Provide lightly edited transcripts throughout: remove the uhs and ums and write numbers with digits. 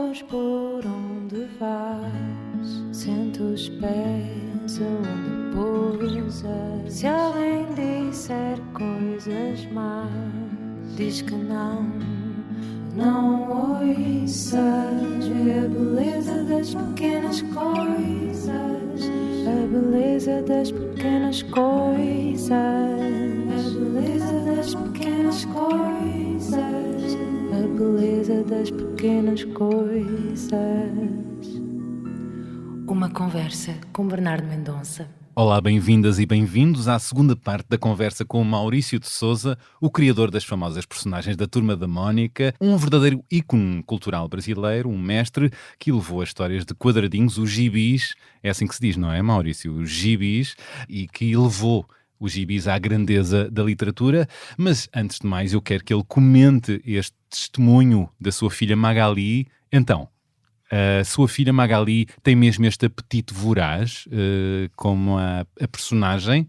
amores por onde vais, sente os pés onde pousas. Se alguém disser coisas más, diz que não ouças. Vê a beleza das pequenas coisas, a beleza das pequenas coisas, a beleza das pequenas coisas, a beleza das pequenas coisas. Uma conversa com Bernardo Mendonça. Olá, bem-vindas e bem-vindos à segunda parte da conversa com Maurício de Sousa, o criador das famosas personagens da Turma da Mónica, um verdadeiro ícone cultural brasileiro, um mestre que elevou as histórias de quadradinhos, os gibis, é assim que se diz, não é, Maurício? Os gibis, e que elevou os gibis à grandeza da literatura. Mas, antes de mais, eu quero que ele comente este testemunho da sua filha Magali. Então, a sua filha Magali tem mesmo este apetite voraz, como a personagem?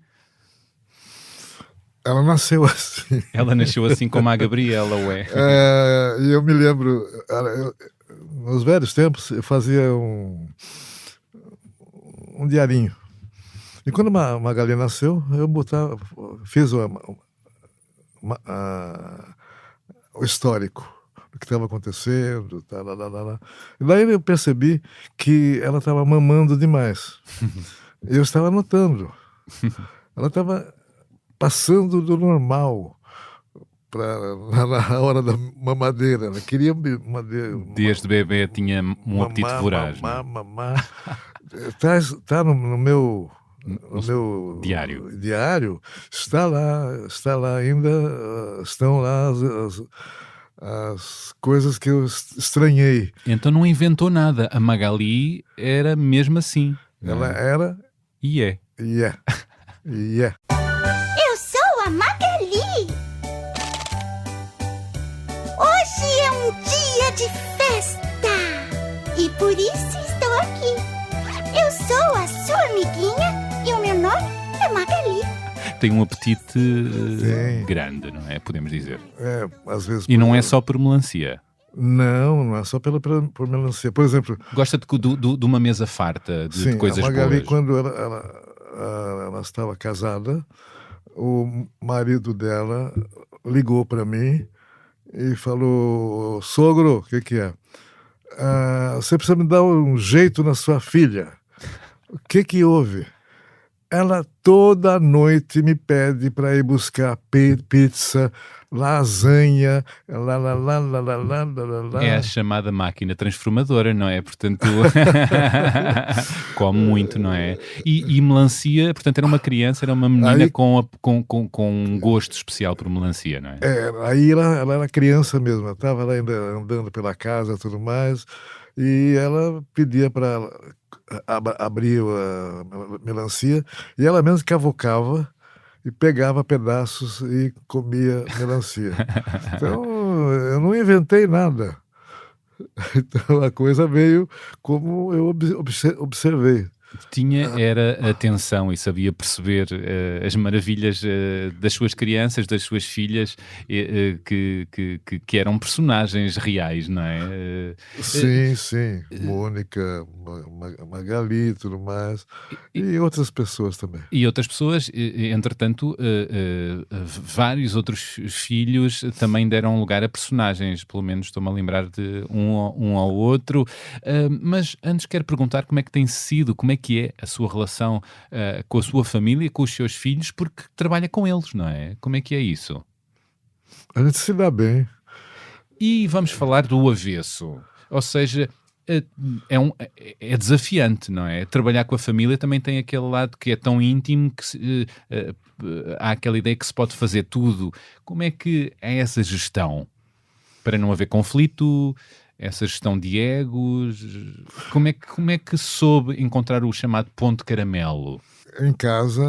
Ela nasceu assim. Ela nasceu assim como a Gabriela, ué. Eu me lembro, nos velhos tempos, eu fazia um diarinho. E quando a Magali nasceu, eu fiz o histórico do que estava acontecendo. E daí eu percebi que ela estava mamando demais. Eu estava notando. Ela estava passando do normal na hora da mamadeira. Ela queria mamadeira. Desde bebê tinha um apetite voraz. Mamar. Está no meu diário, está lá ainda, estão lá as coisas que eu estranhei. Então não inventou nada, a Magali era mesmo assim. Ela era e é. Eu sou a Magali. Hoje é um dia de festa e por isso estou aqui. Eu sou a sua amiguinha e o meu nome é Magali. Tem um apetite grande, não é? Podemos dizer. Às vezes. E não é só por melancia. Não é só por melancia. Por exemplo... Gosta de uma mesa farta, de coisas boas. A Magali, quando ela estava casada, o marido dela ligou para mim e falou: sogro, o que é? Você precisa me dar um jeito na sua filha. O que houve? Ela toda noite me pede para ir buscar pizza, lasanha, É a chamada máquina transformadora, não é? Portanto, come muito, não é? E melancia, portanto, era uma criança, era uma menina aí, com um gosto especial por melancia, não é? Aí ela era criança mesmo, ela estava lá ainda andando pela casa e tudo mais, e ela pedia para abrir a melancia, e ela mesma cavocava e pegava pedaços e comia melancia. Então, eu não inventei nada. Então, a coisa veio como eu observei. Era atenção e sabia perceber as maravilhas das suas crianças, das suas filhas, que eram personagens reais, não é? Sim. Mônica, Magali e tudo mais. E outras pessoas também. E outras pessoas, entretanto, vários outros filhos também deram lugar a personagens, pelo menos estou-me a lembrar de um ao outro. Mas antes quero perguntar como é que tem sido, como é que é a sua relação com a sua família, com os seus filhos, porque trabalha com eles, não é? Como é que é isso? A gente se dá bem. E vamos falar do avesso, ou seja, é desafiante, não é? Trabalhar com a família também tem aquele lado que é tão íntimo que há aquela ideia que se pode fazer tudo. Como é que é essa gestão? Para não haver conflito, essa gestão de egos, como é que soube encontrar o chamado ponto caramelo? Em casa,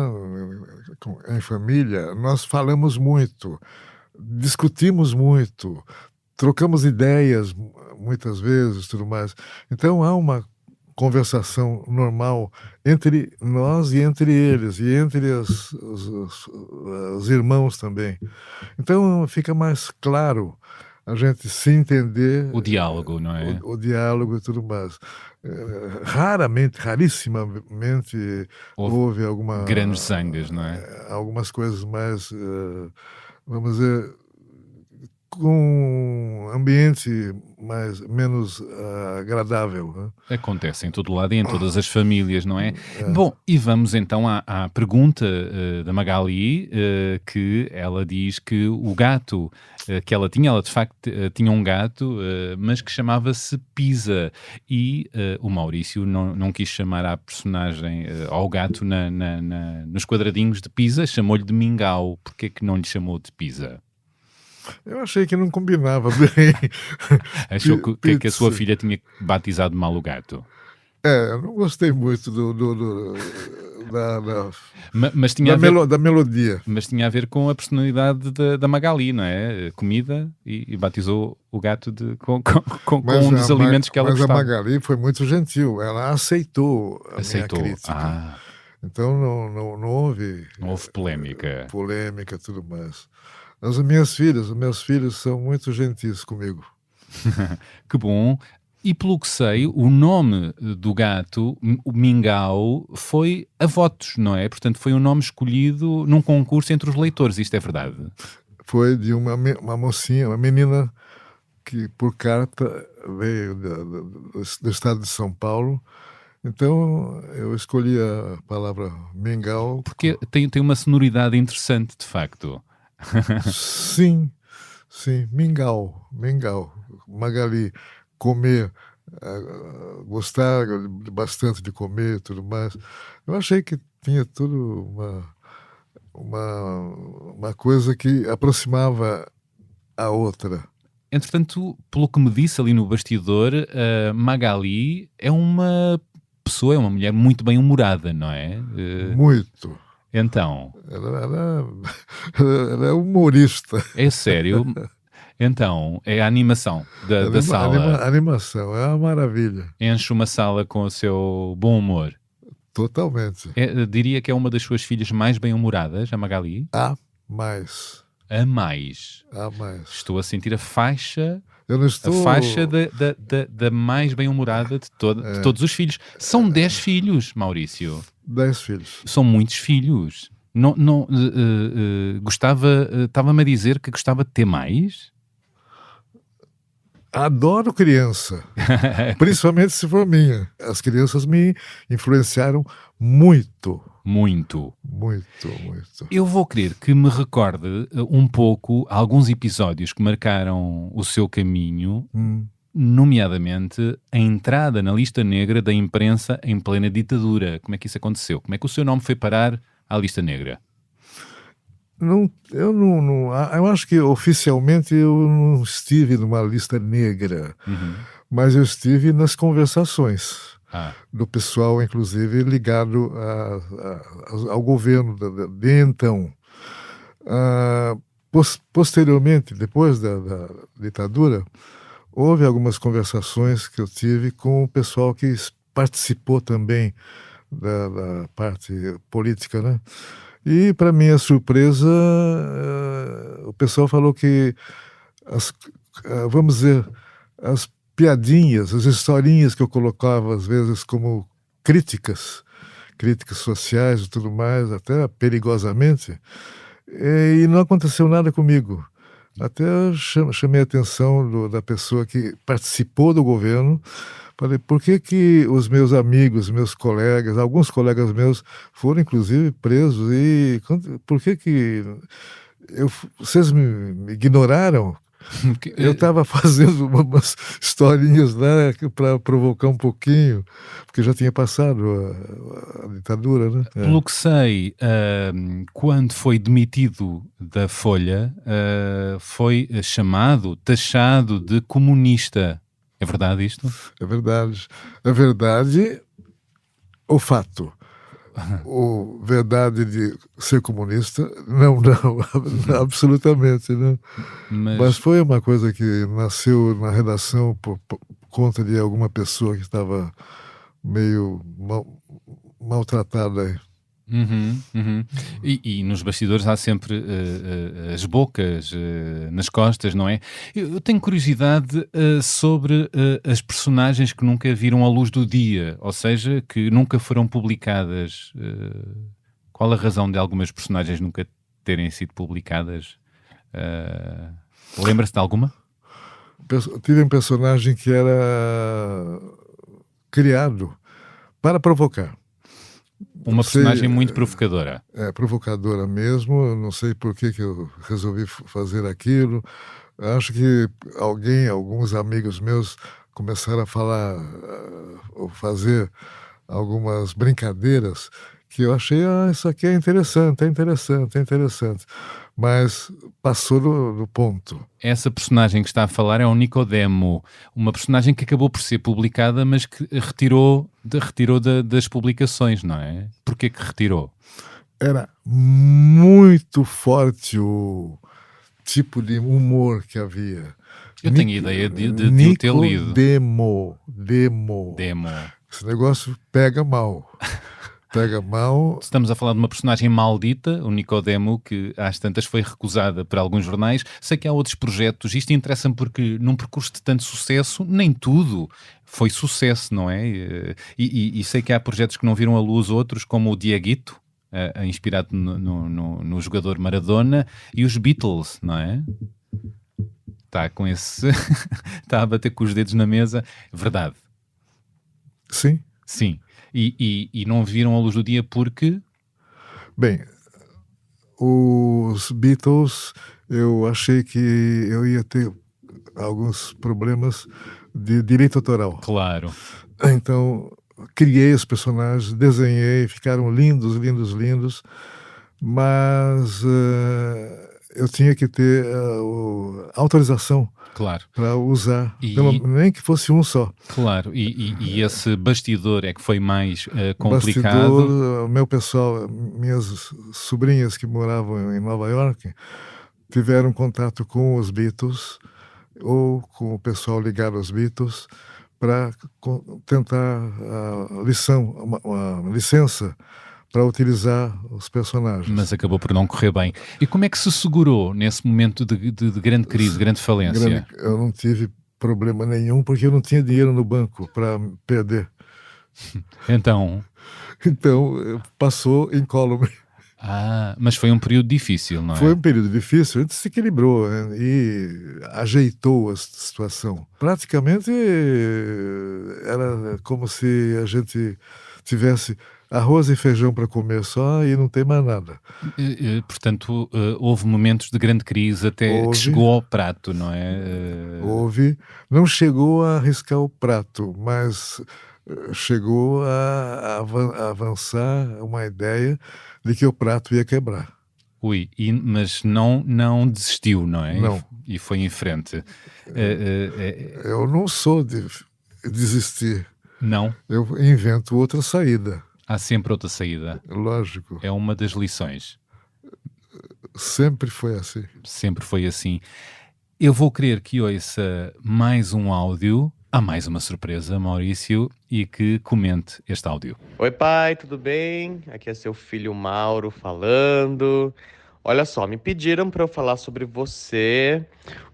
em família, nós falamos muito, discutimos muito, trocamos ideias muitas vezes, tudo mais. Então há uma conversação normal entre nós e entre eles, e entre os irmãos também. Então fica mais claro a gente se entender, O diálogo, não é? o diálogo e tudo mais. Raramente, rarissimamente houve Grandes zangas, não é? algumas coisas mais, vamos dizer, com ambiente menos agradável, né? Acontece em todo lado e em todas as famílias, não é? Bom, e vamos então à pergunta da Magali, que ela diz que o gato que ela de facto tinha um gato, mas que chamava-se Pisa, e o Maurício não quis chamar à personagem, ao gato nos quadradinhos de Pisa, chamou-lhe de Mingau. Porquê que não lhe chamou de Pisa? Eu achei que não combinava bem. Achou que a sua filha tinha batizado mal o gato? Eu não gostei muito Mas tinha da melodia. Mas tinha a ver com a personalidade da Magali, não é? Comida, e batizou o gato com um dos alimentos que ela gostava. Mas a Magali foi muito gentil, ela aceitou a minha crítica. Então não houve... Não houve polémica. Polêmica e tudo mais. As minhas filhas, os meus filhos são muito gentis comigo. Que bom. E pelo que sei, o nome do gato, o Mingau, foi a votos, não é? Portanto, foi um nome escolhido num concurso entre os leitores. Isto é verdade? Foi de uma mocinha, uma menina que por carta veio do estado de São Paulo. Então eu escolhi a palavra Mingau. Porque tem uma sonoridade interessante, de facto. Sim, Mingau. Magali, comer, gostar bastante de comer e tudo mais. Eu achei que tinha tudo uma coisa que aproximava a outra. Entretanto, pelo que me disse ali no bastidor, Magali é uma pessoa, é uma mulher muito bem-humorada, não é? Muito. Então... Ela é humorista. É sério? Então, é a animação da sala. A animação, é uma maravilha. Enche uma sala com o seu bom humor. Totalmente. Diria que é uma das suas filhas mais bem-humoradas, a Magali? A mais. A mais. Estou a sentir a faixa... Eu não estou... A faixa da mais bem-humorada de todos os filhos. São 10 filhos, Maurício. 10 filhos. São muitos filhos. Estava-me a dizer que gostava de ter mais? Adoro criança. Principalmente se for minha. As crianças me influenciaram muito. Muito. Muito. Eu vou querer que me recorde um pouco alguns episódios que marcaram o seu caminho, nomeadamente a entrada na lista negra da imprensa em plena ditadura. Como é que isso aconteceu? Como é que o seu nome foi parar à lista negra? Eu acho que oficialmente eu não estive numa lista negra, mas eu estive nas conversações. Do pessoal, inclusive, ligado ao governo de então. Posteriormente, depois da ditadura, houve algumas conversações que eu tive com o pessoal que participou também da parte política, né? E, para minha surpresa, o pessoal falou que, vamos dizer, as piadinhas, as historinhas que eu colocava às vezes como críticas sociais e tudo mais, até perigosamente, e não aconteceu nada comigo. Até chamei a atenção da pessoa que participou do governo. Falei, por que os meus amigos, meus colegas, alguns colegas meus foram inclusive presos, e por que vocês me ignoraram? Eu estava fazendo umas historinhas lá para provocar um pouquinho, porque já tinha passado a ditadura, né? Pelo que sei, quando foi demitido da Folha, foi taxado de comunista. É verdade isto? É verdade. É verdade o fato. O verdade de ser comunista, não, absolutamente, não. Mas foi uma coisa que nasceu na redação por conta de alguma pessoa que estava meio maltratada aí. Uhum, uhum. E nos bastidores há sempre as bocas nas costas, não é? Eu tenho curiosidade sobre as personagens que nunca viram a luz do dia, ou seja, que nunca foram publicadas. Qual a razão de algumas personagens nunca terem sido publicadas? Eh, Lembra-se de alguma? Tive um personagem que era criado para provocar. Uma Sei, personagem muito provocadora. provocadora mesmo. Eu não sei por que eu resolvi fazer aquilo. Acho que alguns amigos meus começaram a falar, ou fazer algumas brincadeiras que eu achei, isso aqui é interessante, é interessante, é interessante. Mas passou do ponto. Essa personagem que está a falar é o Nicodemo, uma personagem que acabou por ser publicada, mas que retirou das publicações, não é? Porquê que retirou? Era muito forte o tipo de humor que havia. Eu tenho ideia de o ter lido. Demo. Demo. Esse negócio pega mal. Pega mal. Estamos a falar de uma personagem maldita, o Nicodemo, que às tantas foi recusada por alguns jornais. Sei que há outros projetos. Isto interessa-me porque num percurso de tanto sucesso, nem tudo foi sucesso, não é? E sei que há projetos que não viram a luz, outros como o Dieguito, inspirado no jogador Maradona, e os Beatles, não é? Está com esse... Está a bater com os dedos na mesa. Verdade. Sim. Sim. E não viram a luz do dia porque... Bem, os Beatles, eu achei que eu ia ter alguns problemas de direito autoral. Claro. Então, criei os personagens, desenhei, ficaram lindos, lindos, lindos, mas eu tinha que ter autorização, claro, para usar, nem que fosse um só. Claro, e esse bastidor é que foi mais complicado. Bastidor, meu pessoal, minhas sobrinhas que moravam em Nova York, tiveram contato com os Beatles, ou com o pessoal ligado aos Beatles, para tentar uma licença para utilizar os personagens. Mas acabou por não correr bem. E como é que se segurou nesse momento de grande crise, grande falência? Eu não tive problema nenhum, porque eu não tinha dinheiro no banco para perder. Então, passou incólume. Mas foi um período difícil, não é? Foi um período difícil, a gente se equilibrou, né, e ajeitou a situação. Praticamente era como se a gente tivesse arroz e feijão para comer só e não tem mais nada. Portanto, houve momentos de grande crise até que chegou ao prato, não é? Houve. Não chegou a arriscar o prato, mas chegou a avançar uma ideia de que o prato ia quebrar. Mas não desistiu, não é? Não. E foi em frente. Eu não sou de desistir. Não? Eu invento outra saída. Há sempre outra saída. Lógico. É uma das lições. Sempre foi assim. Sempre foi assim. Eu vou querer que ouça mais um áudio. Há mais uma surpresa, Maurício, e que comente este áudio. Oi, pai, tudo bem? Aqui é seu filho Mauro falando. Olha só, me pediram para eu falar sobre você,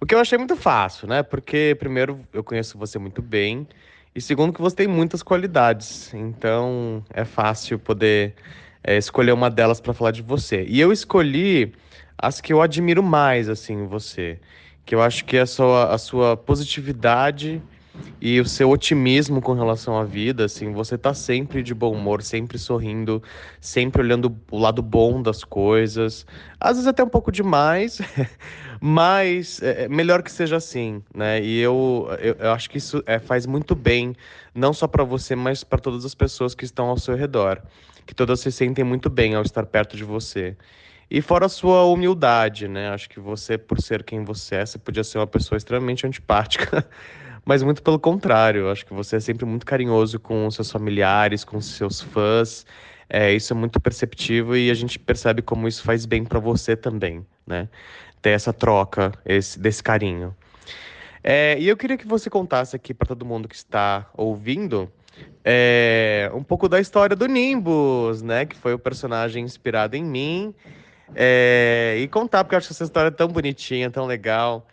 o que eu achei muito fácil, né? Porque, primeiro, eu conheço você muito bem, e segundo, que você tem muitas qualidades. Então, é fácil poder escolher uma delas para falar de você. E eu escolhi as que eu admiro mais, assim, em você. Que eu acho que é a sua positividade e o seu otimismo com relação à vida, assim, você tá sempre de bom humor, sempre sorrindo, sempre olhando o lado bom das coisas, às vezes até um pouco demais, mas é melhor que seja assim, né? E eu acho que isso faz muito bem, não só para você, mas para todas as pessoas que estão ao seu redor, que todas se sentem muito bem ao estar perto de você. E fora a sua humildade, né? Acho que você, por ser quem você podia ser uma pessoa extremamente antipática, mas muito pelo contrário, acho que você é sempre muito carinhoso com os seus familiares, com os seus fãs. Isso é muito perceptível e a gente percebe como isso faz bem para você também, né? Ter essa troca, desse carinho. E eu queria que você contasse aqui para todo mundo que está ouvindo um pouco da história do Nimbus, né? Que foi o personagem inspirado em mim. E contar, porque eu acho essa história tão bonitinha, tão legal.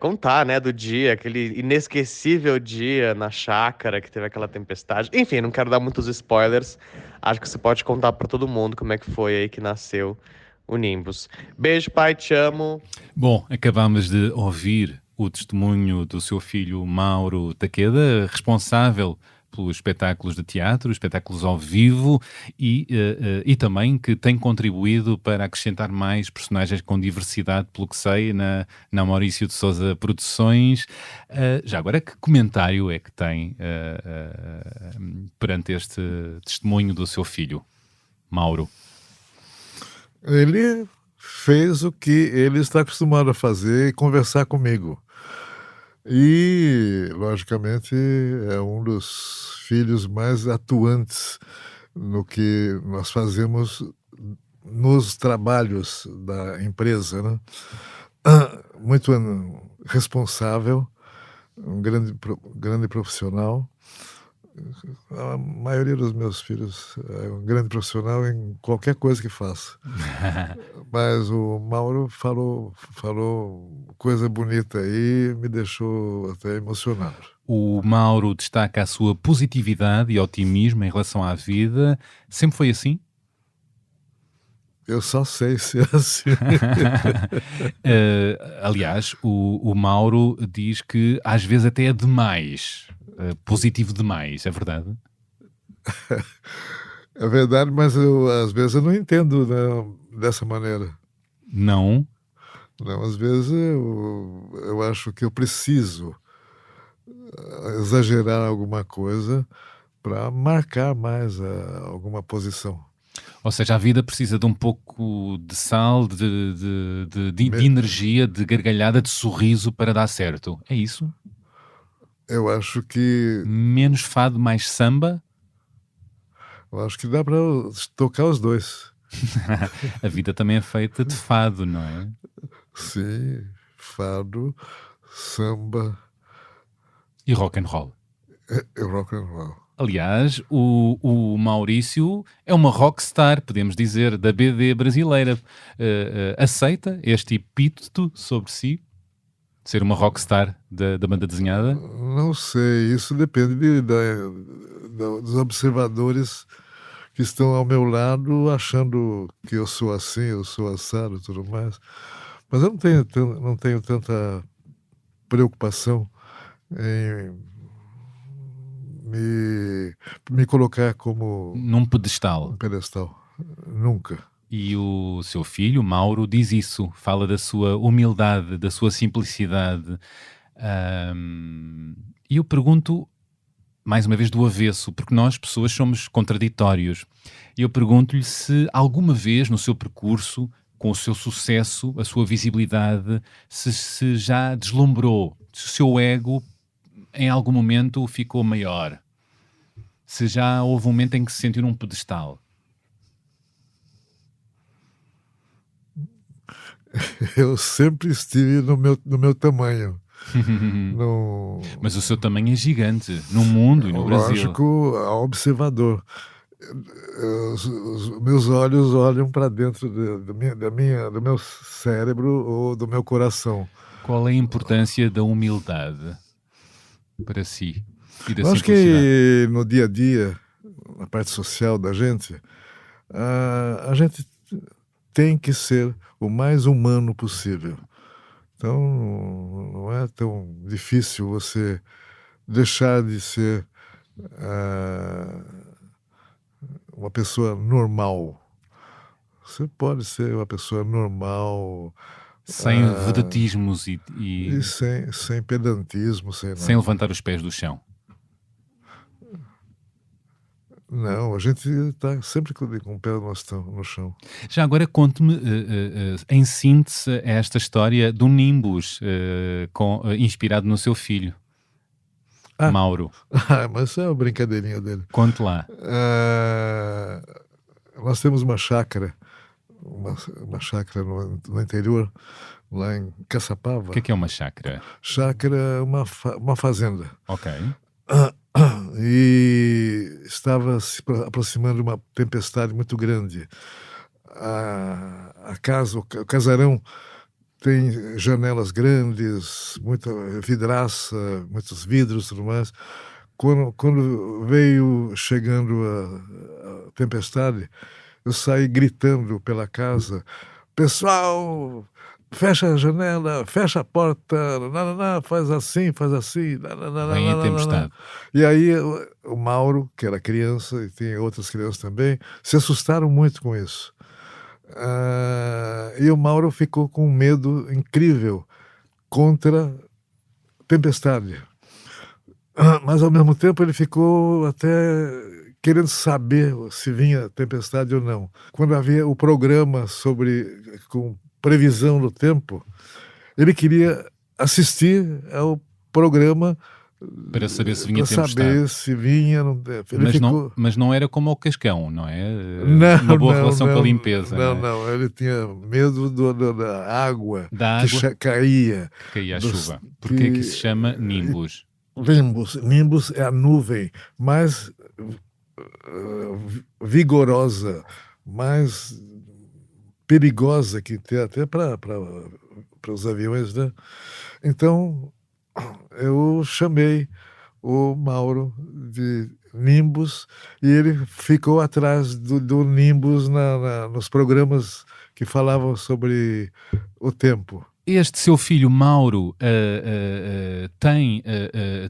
Contar, né, do dia, aquele inesquecível dia na chácara que teve aquela tempestade. Enfim, não quero dar muitos spoilers. Acho que você pode contar pra todo mundo como é que foi aí que nasceu o Nimbus. Beijo, pai, te amo. Bom, acabamos de ouvir o testemunho do seu filho Mauro Takeda, responsável pelos espetáculos de teatro, espetáculos ao vivo e também que tem contribuído para acrescentar mais personagens com diversidade, pelo que sei, na Maurício de Sousa Produções. Já agora, que comentário é que tem perante este testemunho do seu filho, Mauro? Ele fez o que ele está acostumado a fazer e conversar comigo. E, logicamente, é um dos filhos mais atuantes no que nós fazemos nos trabalhos da empresa, né? Muito responsável, um grande profissional. A maioria dos meus filhos é um grande profissional em qualquer coisa que faça. Mas o Mauro falou coisa bonita aí, me deixou até emocionado. O Mauro destaca a sua positividade e otimismo em relação à vida. Sempre foi assim? Eu só sei ser assim. Aliás, o Mauro diz que às vezes até é demais. Positivo demais, é verdade? É verdade, mas às vezes eu não entendo, né, dessa maneira. Não? Não, às vezes eu acho que eu preciso exagerar alguma coisa para marcar mais alguma posição. Ou seja, a vida precisa de um pouco de sal, de energia, de gargalhada, de sorriso para dar certo. É isso? Eu acho que... Menos fado, mais samba? Eu acho que dá para tocar os dois. A vida também é feita de fado, não é? Sim, fado, samba... E rock and roll. É rock and roll. Aliás, o Maurício é uma rockstar, podemos dizer, da BD brasileira. Aceita este epíteto sobre si? Ser uma rockstar da banda desenhada? Não sei, isso depende dos observadores que estão ao meu lado achando que eu sou assim, eu sou assado e tudo mais. Mas eu não tenho tanta preocupação em me colocar como num pedestal. Um pedestal. Nunca. E o seu filho, Mauro, diz isso. Fala da sua humildade, da sua simplicidade. E eu pergunto, mais uma vez, do avesso, porque nós, pessoas, somos contraditórios. E eu pergunto-lhe se alguma vez no seu percurso, com o seu sucesso, a sua visibilidade, se já deslumbrou, se o seu ego em algum momento ficou maior. Se já houve um momento em que se sentiu num pedestal. Eu sempre estive no meu tamanho. Mas o seu tamanho é gigante, no mundo e no Brasil. Lógico, ao observador. Os meus olhos olham para dentro do meu cérebro ou do meu coração. Qual é a importância da humildade para si e da Eu acho que no dia a dia, na parte social da gente, a gente tem que ser o mais humano possível. Então, não é tão difícil você deixar de ser uma pessoa normal. Você pode ser uma pessoa normal... Sem vedatismos e sem pedantismo, sem levantar os pés do chão. Não, a gente está sempre com o pé no chão. Já agora conte-me, em síntese, esta história do Nimbus, inspirado no seu filho, Mauro. Mas isso é uma brincadeirinha dele. Conte lá. Nós temos uma chácara, uma chácara no interior, lá em Caçapava. O que é uma chácara? Chácara é uma fazenda. Ok. e estava se aproximando de uma tempestade muito grande. A casa, o casarão tem janelas grandes, muita vidraça, muitos vidros e tudo mais. Quando veio chegando a tempestade, eu saí gritando pela casa: pessoal, fecha a janela, fecha a porta, nananá, faz assim, Vem a nananana. tempestade. E aí o Mauro, que era criança, e tem outras crianças também, se assustaram muito com isso. E o Mauro ficou com um medo incrível contra tempestade. Mas ao mesmo tempo ele ficou até querendo saber se vinha tempestade ou não. Quando havia o programa com previsão do tempo, ele queria assistir ao programa Para saber se vinha para saber tempestade. se vinha. Ele ficou... Mas não era como o Cascão, não é? Não, Uma boa não, relação com a não, limpeza. Não, Não é? não, ele tinha medo da água Da que água caía. que caía a dos- chuva. Porquê é que se chama nimbus? Nimbus é a nuvem mais vigorosa, mais perigosa que tem até para os aviões, né? Então, eu chamei o Mauro de Nimbus e ele ficou atrás do Nimbus nos programas que falavam sobre o tempo. Este seu filho Mauro tem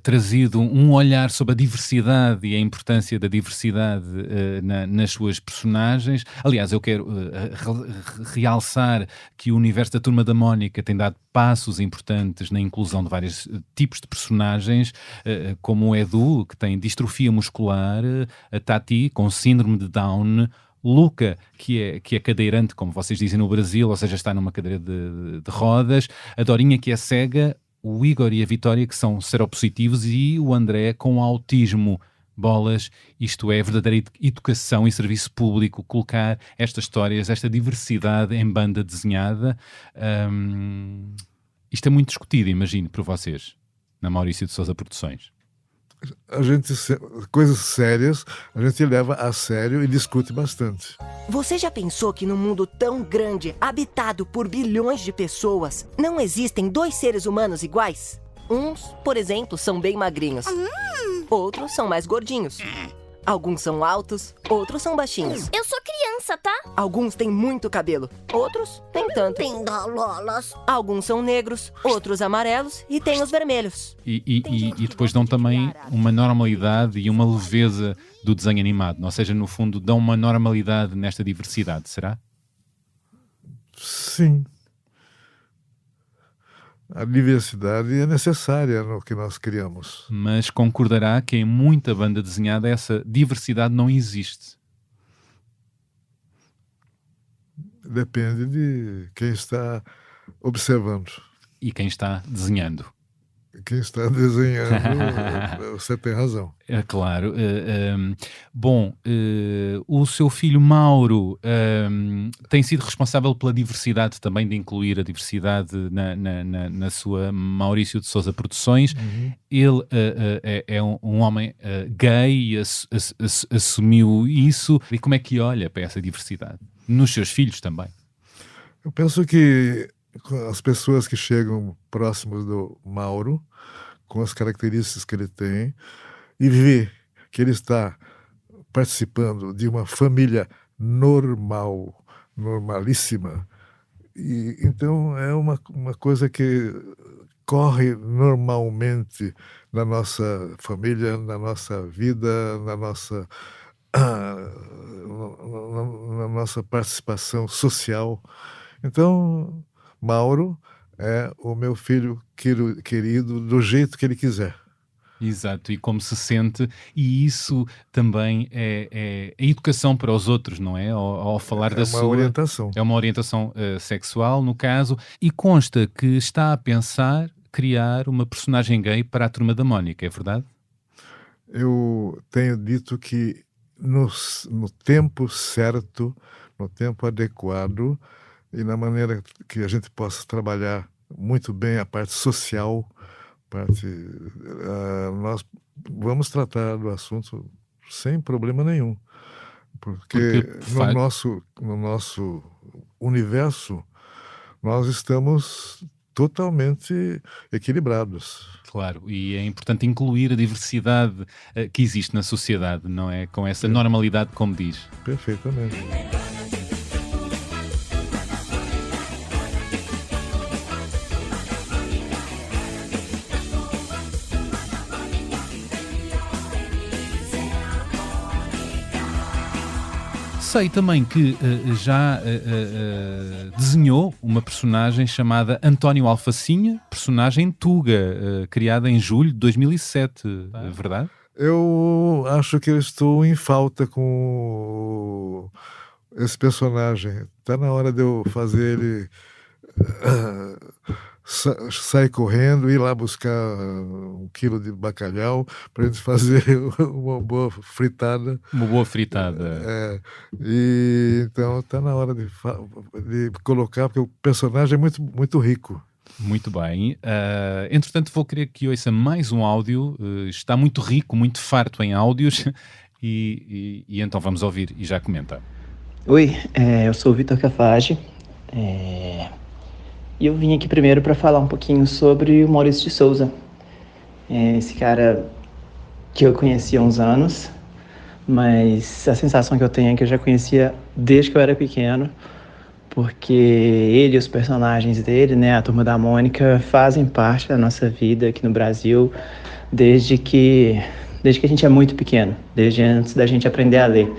trazido um olhar sobre a diversidade e a importância da diversidade nas suas personagens. Aliás, eu quero realçar que o universo da Turma da Mónica tem dado passos importantes na inclusão de vários tipos de personagens, como o Edu, que tem distrofia muscular, a Tati, com síndrome de Down, Luca, que é cadeirante, como vocês dizem no Brasil, ou seja, está numa cadeira de rodas, a Dorinha, que é cega, o Igor e a Vitória, que são seropositivos, e o André com autismo. Bolas, isto é verdadeira educação e serviço público, colocar estas histórias, esta diversidade em banda desenhada. Isto é muito discutido, imagino, por vocês, na Maurício de Sousa Produções. Coisas sérias, a gente leva a sério e discute bastante. Você já pensou que num mundo tão grande, habitado por bilhões de pessoas, não existem dois seres humanos iguais? Uns, por exemplo, são bem magrinhos. Outros são mais gordinhos. Alguns são altos, outros são baixinhos. Eu sou criança, tá? Alguns têm muito cabelo, outros nem tanto. Pindalolas. Alguns são negros, outros amarelos e tem os vermelhos. E depois dão também uma normalidade e uma leveza do desenho animado, ou seja, no fundo dão uma normalidade nesta diversidade, será? Sim. A diversidade é necessária no que nós criamos. Mas concordará que em muita banda desenhada essa diversidade não existe. Depende de quem está observando. E quem está desenhando. Quem está desenhando, você tem razão. É claro. O seu filho Mauro tem sido responsável pela diversidade também, de incluir a diversidade na sua Maurício de Sousa Produções. Ele é um homem gay, assumiu isso. E como é que olha para essa diversidade? Nos seus filhos também. Eu penso que as pessoas que chegam próximos do Mauro, com as características que ele tem, e vê que ele está participando de uma família normal, normalíssima, e então é uma coisa que corre normalmente na nossa família, na nossa vida, na nossa participação social. Então, Mauro é o meu filho querido do jeito que ele quiser. Exato, e como se sente, e isso também é a educação para os outros, não é? Ao falar da sua... orientação. É uma orientação sexual, no caso, e consta que está a pensar criar uma personagem gay para a Turma da Mónica, é verdade? Eu tenho dito que no tempo certo, no tempo adequado, e na maneira que a gente possa trabalhar muito bem a parte social, a parte. Nós vamos tratar do assunto sem problema nenhum, porque no nosso universo nós estamos totalmente equilibrados. Claro, e é importante incluir a diversidade que existe na sociedade, não é? Com essa normalidade, como diz. Perfeitamente. Sei também que já desenhou uma personagem chamada António Alfacinha, personagem Tuga, criada em julho de 2007, é verdade? Eu acho que eu estou em falta com esse personagem. Está na hora de eu fazer ele sair correndo, ir lá buscar 1 quilo de bacalhau para a gente fazer uma boa fritada. Uma boa fritada. E então está na hora de colocar, porque o personagem é muito, muito rico. Muito bem. Entretanto, vou querer que ouça mais um áudio. Está muito rico, muito farto em áudios. E então vamos ouvir e já comenta. Oi, eu sou o Vitor Cafage. E eu vim aqui primeiro para falar um pouquinho sobre o Maurício de Souza. Esse cara que eu conheci há uns anos, mas a sensação que eu tenho é que eu já conhecia desde que eu era pequeno, porque ele e os personagens dele, né, a Turma da Mônica, fazem parte da nossa vida aqui no Brasil desde que a gente é muito pequeno, desde antes da gente aprender a ler.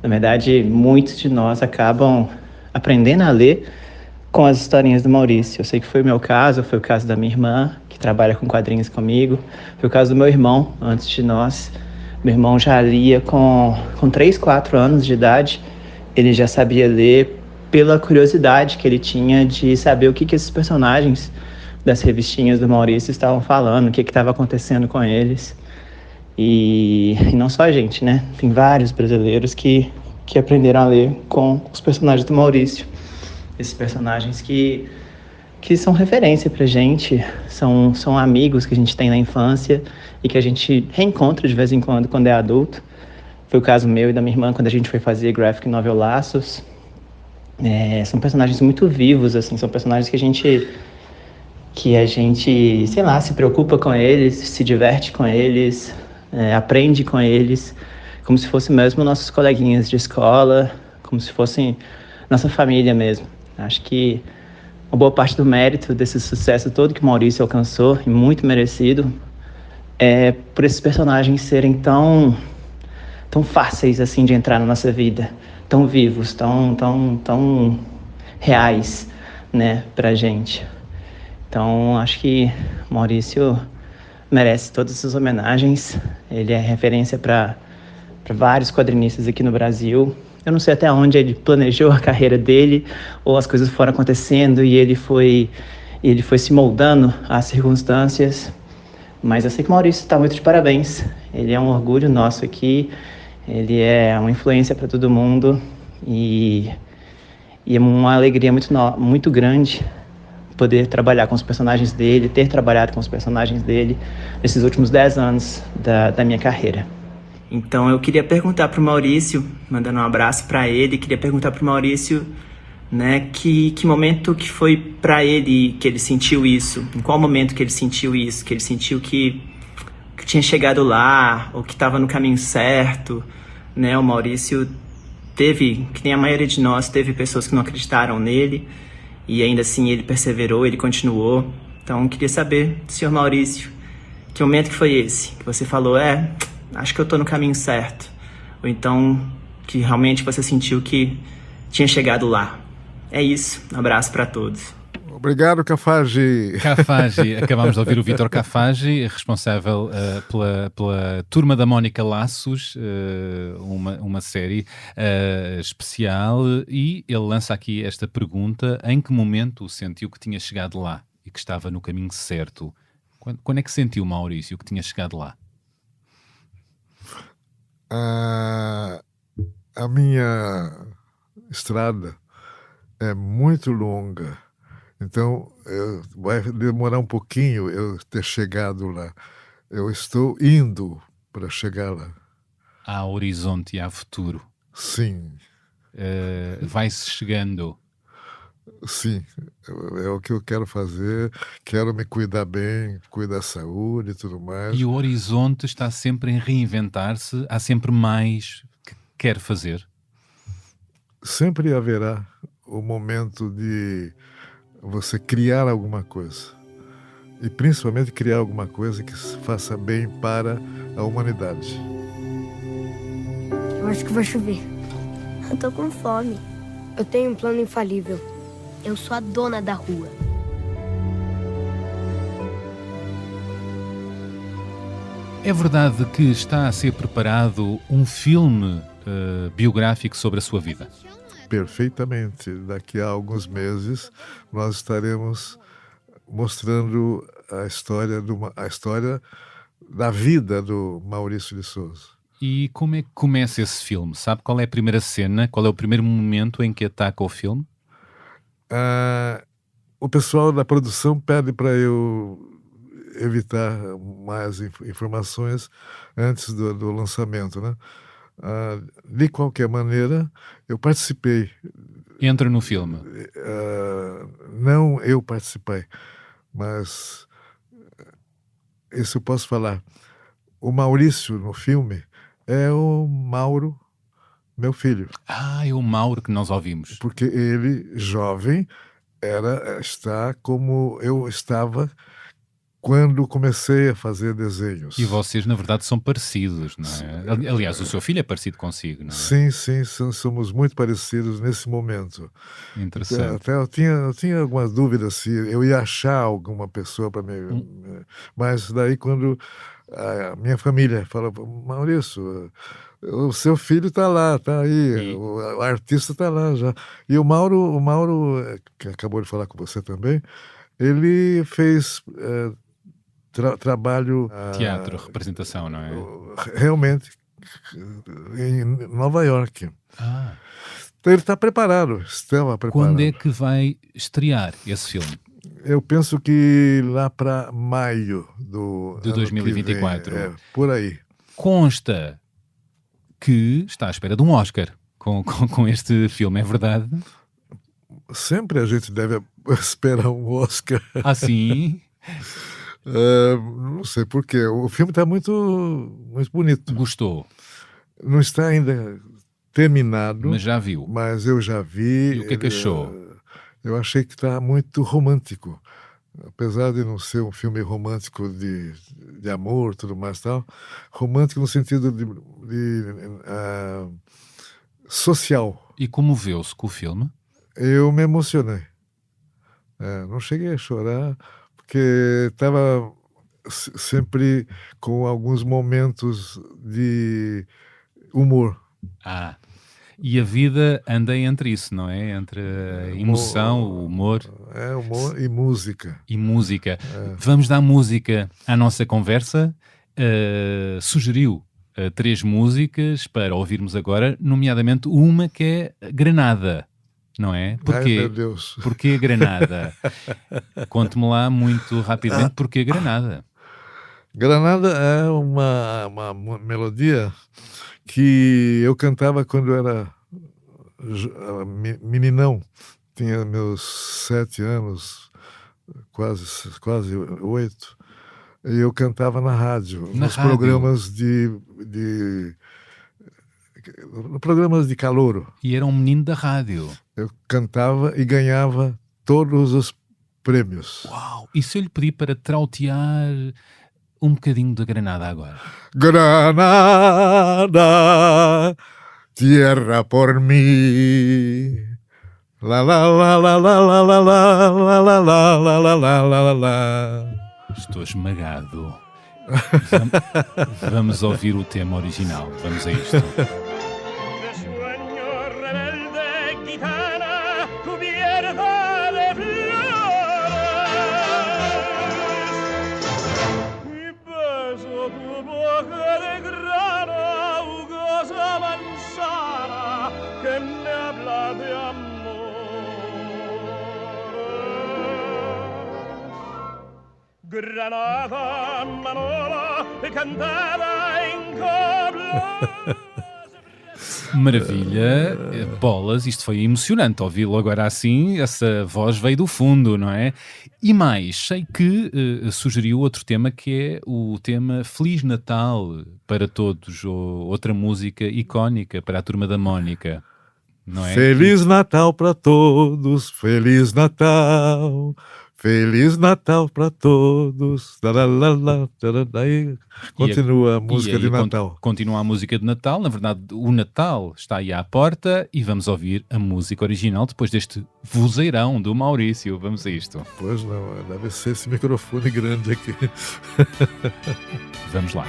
Na verdade, muitos de nós acabam aprendendo a ler com as historinhas do Maurício. Eu sei que foi o meu caso, foi o caso da minha irmã, que trabalha com quadrinhos comigo, foi o caso do meu irmão, antes de nós. Meu irmão já lia com 3, 4 anos de idade, ele já sabia ler pela curiosidade que ele tinha de saber o que esses personagens das revistinhas do Maurício estavam falando, o que estava acontecendo com eles. E não só a gente, né? Tem vários brasileiros que aprenderam a ler com os personagens do Maurício. Esses personagens que são referência pra gente, são amigos que a gente tem na infância e que a gente reencontra de vez em quando é adulto. Foi o caso meu e da minha irmã quando a gente foi fazer graphic novel Laços. São personagens muito vivos, assim, são personagens que a gente, sei lá, se preocupa com eles, se diverte com eles, aprende com eles, como se fossem mesmo nossos coleguinhas de escola, como se fossem nossa família mesmo. Acho que uma boa parte do mérito desse sucesso todo que o Maurício alcançou, e muito merecido, é por esses personagens serem tão fáceis assim de entrar na nossa vida, tão vivos, tão reais, né, pra gente. Então, acho que o Maurício merece todas essas homenagens. Ele é referência para vários quadrinistas aqui no Brasil. Eu não sei até onde ele planejou a carreira dele, ou as coisas foram acontecendo e ele foi se moldando às circunstâncias. Mas eu sei que o Maurício está muito de parabéns. Ele é um orgulho nosso aqui, ele é uma influência para todo mundo e é uma alegria muito grande poder trabalhar com os personagens dele, ter trabalhado com os personagens dele nesses últimos 10 anos da minha carreira. Então eu queria perguntar pro Maurício, mandando um abraço para ele, queria perguntar pro Maurício, né, que momento que foi para ele que ele sentiu isso, em qual momento que ele sentiu isso, que ele sentiu que tinha chegado lá, ou que estava no caminho certo, né? O Maurício teve, que nem a maioria de nós, teve pessoas que não acreditaram nele, e ainda assim ele perseverou, ele continuou. Então eu queria saber, senhor Maurício, que momento que foi esse, que você falou, acho que eu tô no caminho certo. Ou então, que realmente você sentiu que tinha chegado lá. É isso. Um abraço para todos. Obrigado, Cafage. Acabámos de ouvir o Vitor Cafage, responsável pela Turma da Mônica Laços, uma série especial, e ele lança aqui esta pergunta: em que momento sentiu que tinha chegado lá e que estava no caminho certo? Quando é que sentiu, Maurício, que tinha chegado lá? A minha estrada é muito longa Então, vai demorar um pouquinho eu ter chegado lá. Eu estou indo para chegar lá. Há horizonte e há futuro. Sim, Vai-se chegando. sim. É o que eu quero fazer. Quero me cuidar bem, cuidar da saúde e tudo mais. E o horizonte está sempre em reinventar-se. Há sempre mais que quer fazer. Sempre haverá o momento de você criar alguma coisa. E principalmente criar alguma coisa que faça bem para a humanidade. Eu acho que vai chover. Eu tô com fome. Eu tenho um plano infalível. Eu sou a dona da rua. É verdade que está a ser preparado um filme biográfico sobre a sua vida? Perfeitamente. Daqui a alguns meses nós estaremos mostrando a história da vida do Maurício de Souza. E como é que começa esse filme? Sabe qual é a primeira cena? Qual é o primeiro momento em que ataca o filme? O pessoal da produção pede para eu evitar mais informações antes do lançamento, né? De qualquer maneira, eu participei. Entra no filme. Não eu participei, mas isso eu posso falar. O Maurício no filme é o Mauro, meu filho. É o Mauro que nós ouvimos. Porque ele, jovem, está como eu estava quando comecei a fazer desenhos. E vocês, na verdade, são parecidos, não é? Aliás, o seu filho é parecido consigo, não é? Sim, somos muito parecidos nesse momento. Interessante. Até eu tinha algumas dúvidas se eu ia achar alguma pessoa para me... Mas daí quando a minha família falou, Maurício, o seu filho está lá, está aí, o artista está lá já. E o Mauro, que acabou de falar com você também, ele fez... trabalho... Teatro, representação, não é? Realmente, em Nova York. Então ele está preparado, estava preparado. Quando é que vai estrear esse filme? Eu penso que lá para maio de 2024. Por aí. Consta que está à espera de um Oscar com este filme, é verdade? Sempre a gente deve esperar um Oscar. Sim? Não sei porquê. O filme está muito, muito bonito. Gostou? Não está ainda terminado. Mas já viu? Mas eu já vi. E o que é que achou? Eu achei que está muito romântico. Apesar de não ser um filme romântico de amor, tudo mais tal, romântico no sentido de social. E comoveu-se com o filme? Eu me emocionei. Não cheguei a chorar, porque estava sempre com alguns momentos de humor. E a vida anda entre isso, não é? Entre a emoção, o humor. Humor e música. Vamos dar música à nossa conversa. Sugeriu 3 músicas para ouvirmos agora, nomeadamente uma que é Granada, não é? Porquê? Ai, meu Deus. Porquê Granada? Conte-me lá muito rapidamente porquê Granada. Granada é uma melodia que eu cantava quando eu era meninão. Tinha meus 7 anos, quase 8. E eu cantava na rádio, nos programas programas de calouro. E era um menino da rádio. Eu cantava e ganhava todos os prêmios. Uau! E se eu lhe pedir para trautear um bocadinho de Granada agora? Granada, tierra por mí. La la la la la la la la la la la la la la la la. Estou esmagado. Vamos ouvir o tema original. Vamos a isto. Granada, Manola, cantada em cobra. Maravilha, bolas, isto foi emocionante ouvi-lo agora assim, essa voz veio do fundo, não é? E mais, sei que sugeriu outro tema que é o tema Feliz Natal para todos, ou outra música icónica para a Turma da Mónica, não é? Feliz Natal para todos, Feliz Natal. Feliz Natal para todos. Aí continua a música de Natal. Continua a música de Natal. Na verdade, o Natal está aí à porta e vamos ouvir a música original depois deste vozeirão do Maurício. Vamos a isto. Pois não, deve ser esse microfone grande aqui. Vamos lá.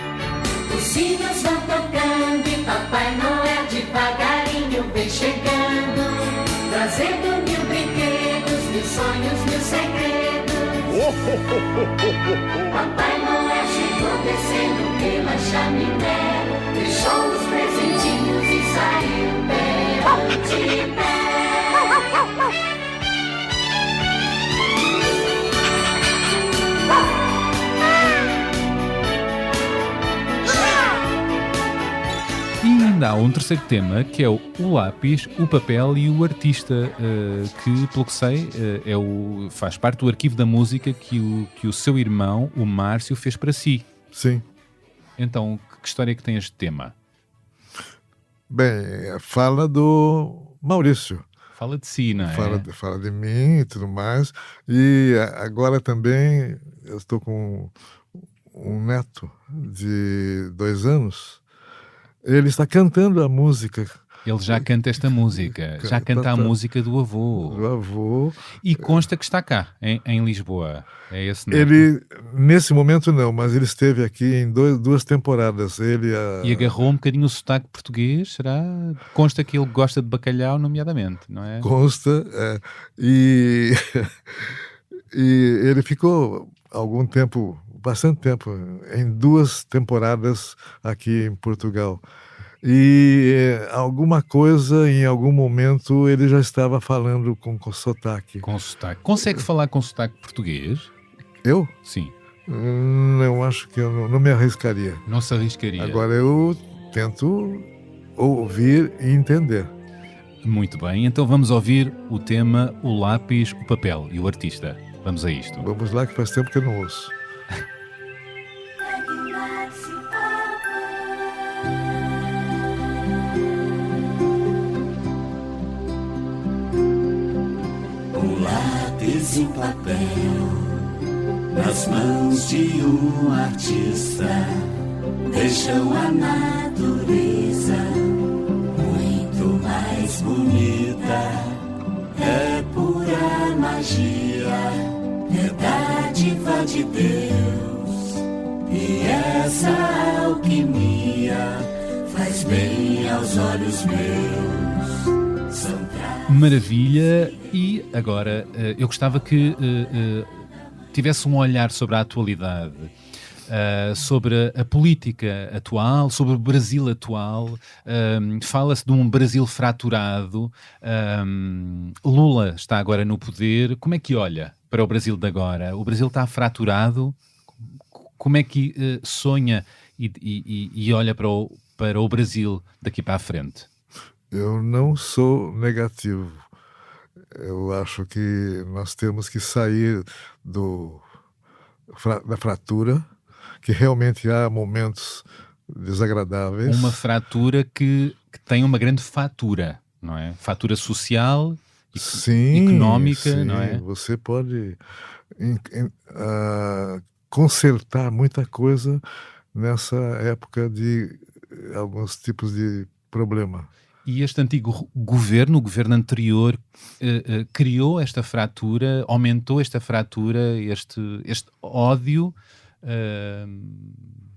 Os sinos vão tocando e Papai Noel devagarinho vem chegando, trazendo mil brinquedos, mil sonhos, mil segredos. Papai Noel chegou descendo pela chaminé, deixou os presentinhos e saiu belo de pé. E ainda há um terceiro tema que é o lápis, o papel e o artista, que, pelo que sei, faz parte do arquivo da música que o seu irmão, o Márcio, fez para si. Sim. Então, que história é que tem este tema? Bem, fala do Maurício. Fala de si, não é? Fala de mim e tudo mais. E agora também eu estou com um neto de 2 anos. Ele está cantando a música. Ele já canta esta música, já canta a música do avô. Do avô. E consta que está cá, em Lisboa. É esse neto. Ele, nesse momento não, mas ele esteve aqui em 2 temporadas. E agarrou um bocadinho o sotaque português, será? Consta que ele gosta de bacalhau, nomeadamente, não é? Consta, e ele ficou algum tempo, bastante tempo, em 2 temporadas aqui em Portugal. E alguma coisa, em algum momento, ele já estava falando com sotaque. Com sotaque. Consegue falar com sotaque português? Eu? Sim. Não, acho que eu não me arriscaria. Não se arriscaria. Agora eu tento ouvir e entender. Muito bem, então vamos ouvir o tema O Lápis, o Papel e o Artista. Vamos a isto. Vamos lá, que faz tempo que eu não ouço. Lápis e papel nas mãos de um artista deixam a natureza muito mais bonita. É pura magia, é dádiva de Deus, e essa alquimia faz bem aos olhos meus. Maravilha. E agora eu gostava que tivesse um olhar sobre a atualidade, sobre a política atual, sobre o Brasil atual. Fala-se de um Brasil fraturado. Lula está agora no poder. Como é que olha para o Brasil de agora? O Brasil está fraturado. Como é que sonha e olha para o Brasil daqui para a frente? Eu não sou negativo. Eu acho que nós temos que sair da fratura, que realmente há momentos desagradáveis. Uma fratura que tem uma grande fatura, não é? Fatura social, económica, sim, não é? Você pode consertar muita coisa nessa época de alguns tipos de problema. E este antigo governo, o governo anterior, criou esta fratura, aumentou esta fratura, este ódio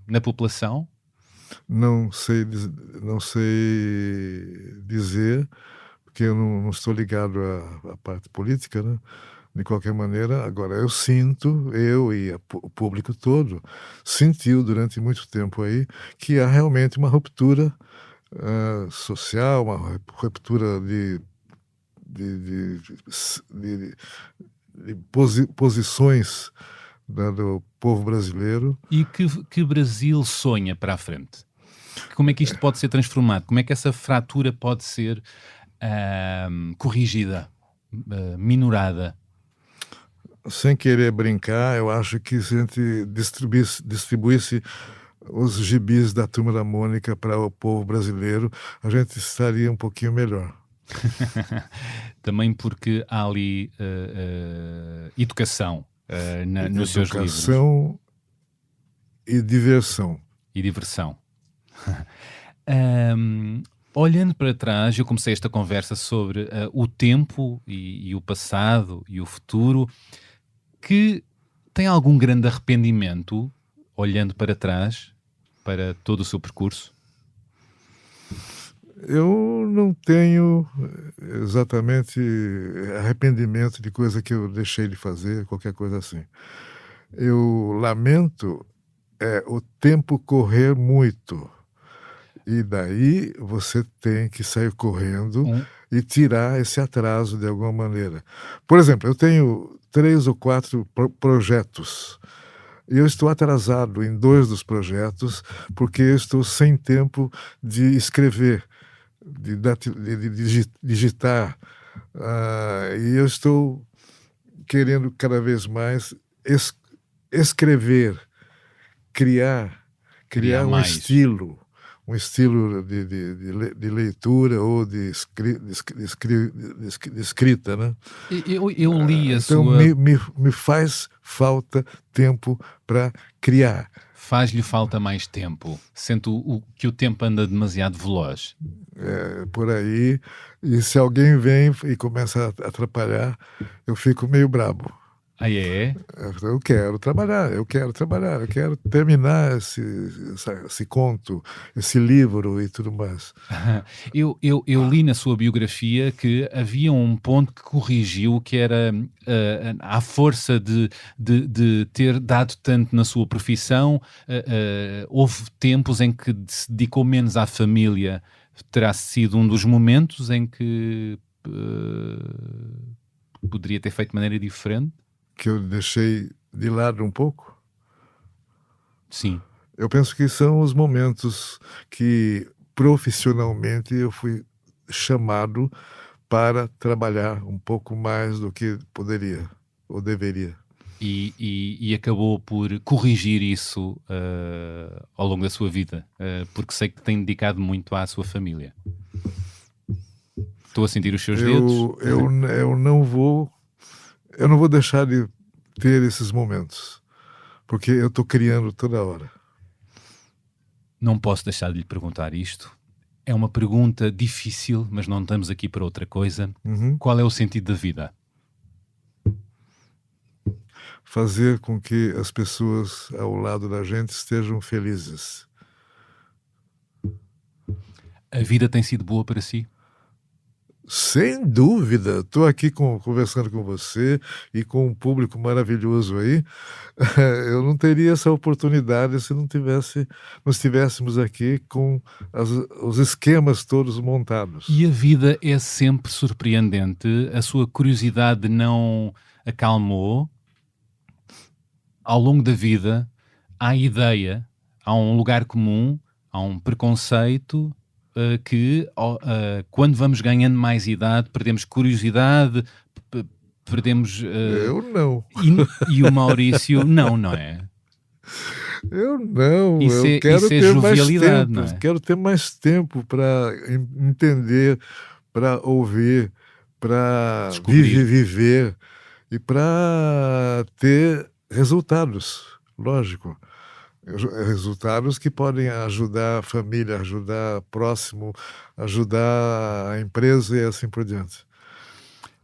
na população? Não sei dizer, porque eu não estou ligado à parte política, né? De qualquer maneira, agora eu sinto, eu e o público todo, sentiu durante muito tempo aí que há realmente uma ruptura social, uma ruptura de posições do povo brasileiro. E que Brasil sonha para a frente? Como é que isto pode ser transformado? Como é que essa fratura pode ser corrigida, minorada? Sem querer brincar, eu acho que se a gente distribuísse os gibis da Turma da Mônica para o povo brasileiro, a gente estaria um pouquinho melhor. Também porque há ali educação nos seus livros. Educação e diversão. E diversão. Olhando para trás, eu comecei esta conversa sobre o tempo e o passado e o futuro, que tem algum grande arrependimento, olhando para trás, para todo o seu percurso? Eu não tenho exatamente arrependimento de coisa que eu deixei de fazer, qualquer coisa assim. Eu lamento o tempo correr muito. E daí você tem que sair correndo e tirar esse atraso de alguma maneira. Por exemplo, eu tenho 3 ou 4 projetos. E eu estou atrasado em 2 dos projetos porque eu estou sem tempo de escrever, de digitar. E eu estou querendo cada vez mais escrever, criar um mais. estilo. Um estilo de leitura ou de escrita, né? Eu li a então, sua... me faz falta tempo para criar. Faz-lhe falta mais tempo. Sente que o tempo anda demasiado veloz. Por aí. E se alguém vem e começa a atrapalhar, eu fico meio brabo. Ah, é? Eu quero trabalhar, eu quero terminar esse conto, esse livro e tudo mais. Eu li na sua biografia que havia um ponto que corrigiu, que era à força de ter dado tanto na sua profissão, houve tempos em que se dedicou menos à família. Terá sido um dos momentos em que poderia ter feito de maneira diferente? Que eu deixei de lado um pouco? Sim. Eu penso que são os momentos que profissionalmente eu fui chamado para trabalhar um pouco mais do que poderia ou deveria. E acabou por corrigir isso ao longo da sua vida, porque sei que tem dedicado muito à sua família. Estou a sentir os seus dedos. Eu não vou deixar de ter esses momentos, porque eu estou criando toda hora. Não posso deixar de lhe perguntar isto. É uma pergunta difícil, mas não estamos aqui para outra coisa. Qual é o sentido da vida? Fazer com que as pessoas ao lado da gente estejam felizes. A vida tem sido boa para si? Sem dúvida, estou aqui conversando com você e com um público maravilhoso aí. Eu não teria essa oportunidade se não estivéssemos aqui com os esquemas todos montados. E a vida é sempre surpreendente. A sua curiosidade não acalmou. Ao longo da vida, há ideia, há um lugar comum, há um preconceito que quando vamos ganhando mais idade, perdemos curiosidade, perdemos... Eu não. E o Maurício, não é? Eu não, eu quero ter mais tempo, não é? Quero ter mais tempo para entender, para ouvir, para viver e para ter resultados, lógico. Resultados que podem ajudar a família, ajudar o próximo, ajudar a empresa e assim por diante.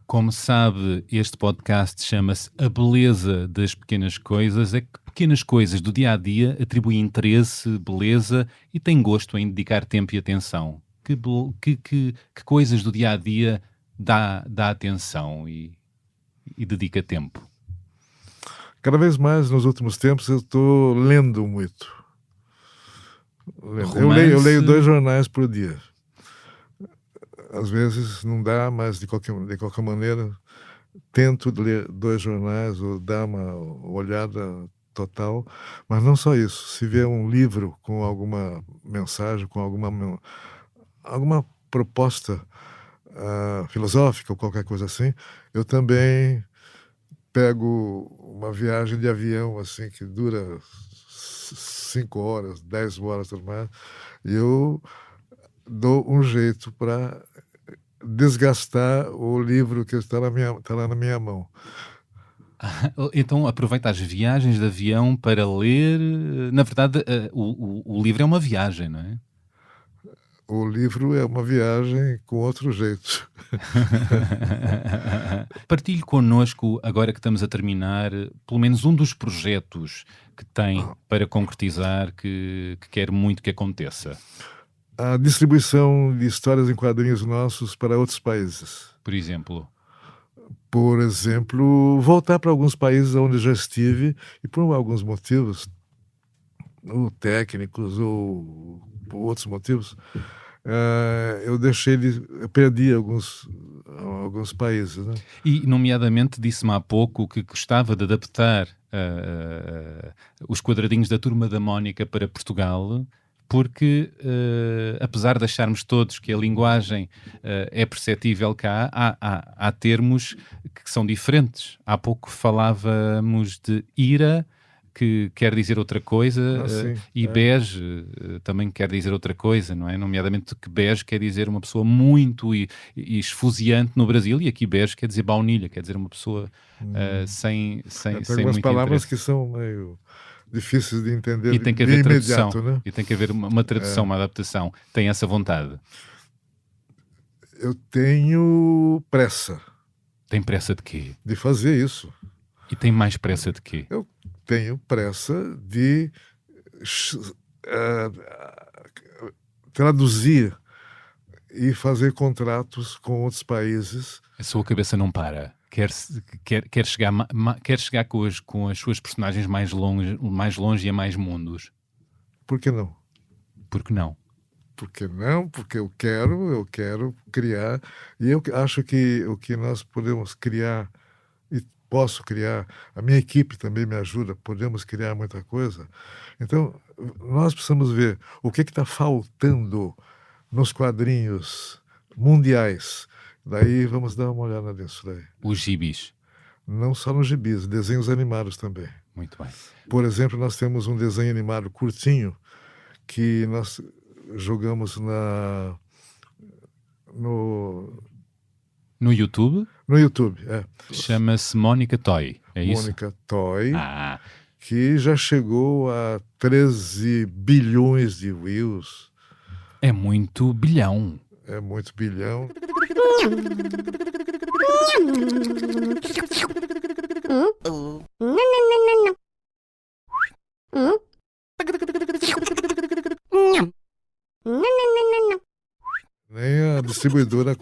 Como sabe, este podcast chama-se A Beleza das Pequenas Coisas. É que pequenas coisas do dia-a-dia atribuem interesse, beleza e têm gosto em dedicar tempo e atenção. Que coisas do dia-a-dia dá atenção e dedica tempo? Cada vez mais, nos últimos tempos, eu estou lendo muito. Eu leio 2 jornais por dia. Às vezes não dá, mas de qualquer maneira tento ler 2 jornais ou dar uma olhada total, mas não só isso, se vier um livro com alguma mensagem, com alguma proposta, filosófica ou qualquer coisa assim, eu também pego uma viagem de avião, assim, que dura 5 horas, 10 horas, tudo mais, e eu dou um jeito para desgastar o livro que está lá na minha mão. Então aproveita as viagens de avião para ler. Na verdade, o livro é uma viagem, não é? O livro é uma viagem com outro jeito. Partilhe connosco, agora que estamos a terminar, pelo menos um dos projetos que tem para concretizar, que quer muito que aconteça. A distribuição de histórias em quadrinhos nossos para outros países. Por exemplo, voltar para alguns países onde já estive e por alguns motivos, ou técnicos ou por outros motivos, eu perdi alguns países, né? E, nomeadamente, disse-me há pouco que gostava de adaptar os quadradinhos da Turma da Mónica para Portugal, porque, apesar de acharmos todos que a linguagem é perceptível cá, há termos que são diferentes. Há pouco falávamos de ira, que quer dizer outra coisa, e bege também quer dizer outra coisa, não é? Nomeadamente que bege quer dizer uma pessoa muito esfuziante no Brasil, e aqui bege quer dizer baunilha, quer dizer uma pessoa sem algumas muito palavras interesse. que são meio difíceis de entender E tem que haver tradução, né? E tem que haver uma tradução, uma adaptação. Tem essa vontade? Eu tenho pressa. Tem pressa de quê? De fazer isso. E tem mais pressa de quê? Eu tenho pressa de traduzir e fazer contratos com outros países. A sua cabeça não para. Quer chegar com as suas personagens mais longe e a mais mundos. Por que não? Por que não? Por que não? Porque eu quero criar, e eu acho que o que nós podemos criar, e posso criar, a minha equipe também me ajuda, podemos criar muita coisa. Então, nós precisamos ver o que está faltando nos quadrinhos mundiais. Daí vamos dar uma olhada nisso daí. Os gibis. Não só nos gibis, desenhos animados também. Muito bem. Por exemplo, nós temos um desenho animado curtinho que nós jogamos no YouTube? No YouTube, é. Chama-se Mónica Toy, é isso? Mónica Toy, que já chegou a 13 bilhões de views. É muito bilhão. É muito bilhão. Nem a distribuidora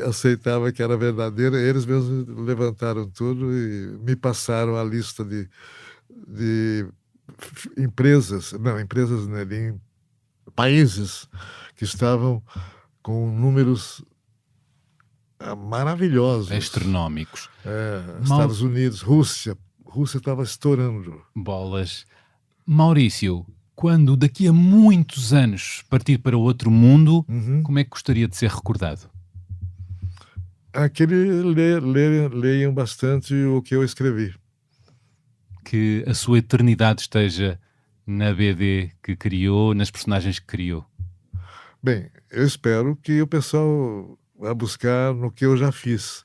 aceitava que era verdadeira. Eles mesmos levantaram tudo e me passaram a lista de empresas, de países que estavam com números maravilhosos. Astronómicos. Estados Unidos, Rússia estava estourando. Bolas. Maurício, quando daqui a muitos anos partir para outro mundo, como é que gostaria de ser recordado? Leiam bastante o que eu escrevi. Que a sua eternidade esteja na BD que criou, nas personagens que criou. Bem, eu espero que o pessoal vá buscar no que eu já fiz.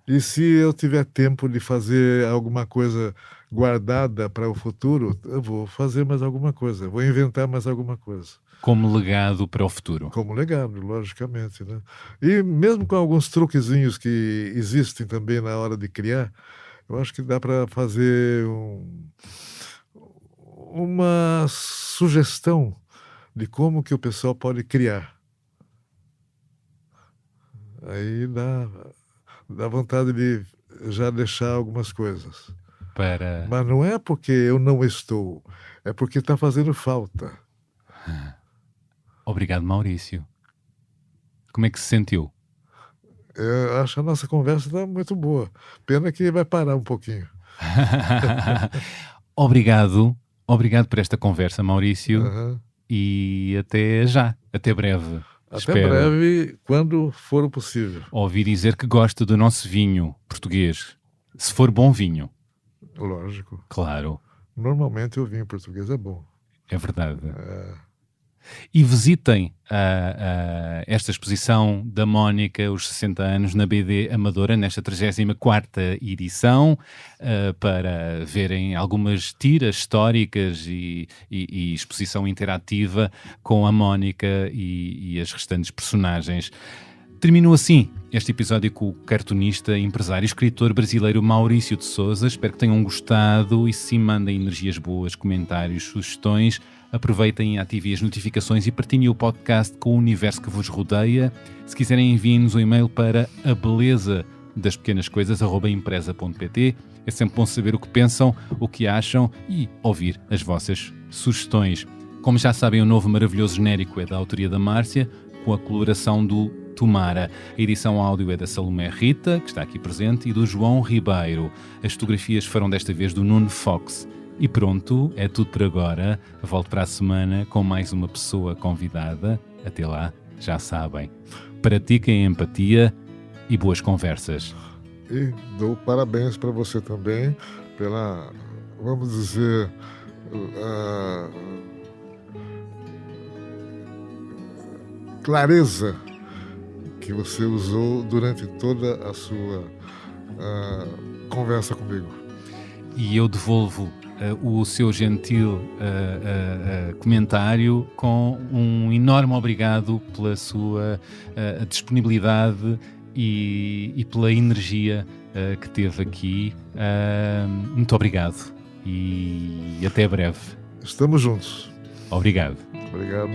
E se eu tiver tempo de fazer alguma coisa guardada para o futuro, eu vou fazer mais alguma coisa, vou inventar mais alguma coisa. Como legado para o futuro. Como legado, logicamente, né? E mesmo com alguns truquezinhos que existem também na hora de criar, eu acho que dá para fazer uma sugestão de como que o pessoal pode criar. Aí dá vontade de já deixar algumas coisas. Mas não é porque eu não estou, é porque está fazendo falta. Obrigado, Maurício. Como é que se sentiu? Eu acho que a nossa conversa está muito boa. Pena que vai parar um pouquinho. Obrigado por esta conversa, Maurício, Aham. e até já, até breve. Até Espero breve, quando for possível. ouvi dizer que gosta do nosso vinho português. Se for bom vinho, Lógico. claro, Normalmente o vinho português é bom. é verdade. E visitem esta exposição da Mónica, os 60 anos, na BD Amadora, nesta 34ª edição, para verem algumas tiras históricas e exposição interativa com a Mónica e as restantes personagens. Terminou assim este episódio com o cartunista, empresário e escritor brasileiro Maurício de Souza. Espero que tenham gostado e se mandem energias boas, comentários, sugestões. Aproveitem e ativem as notificações e partilhem o podcast com o universo que vos rodeia. Se quiserem, enviem-nos um e-mail para abelezadaspequenascoisas@empresa.pt. É sempre bom saber o que pensam, o que acham e ouvir as vossas sugestões. Como já sabem, o novo maravilhoso genérico é da autoria da Márcia, com a coloração do Tomara. A edição áudio é da Salomé Rita, que está aqui presente, e do João Ribeiro. As fotografias foram desta vez do Nuno Fox. E pronto, é tudo por agora. Volto para a semana com mais uma pessoa convidada. Até lá, já sabem. Pratiquem empatia e boas conversas. E dou parabéns para você também pela, vamos dizer, clareza que você usou durante toda a sua conversa comigo. E eu devolvo o seu gentil comentário com um enorme obrigado pela sua disponibilidade e pela energia que teve aqui. Muito obrigado e até breve. Estamos juntos. Obrigado. Obrigado.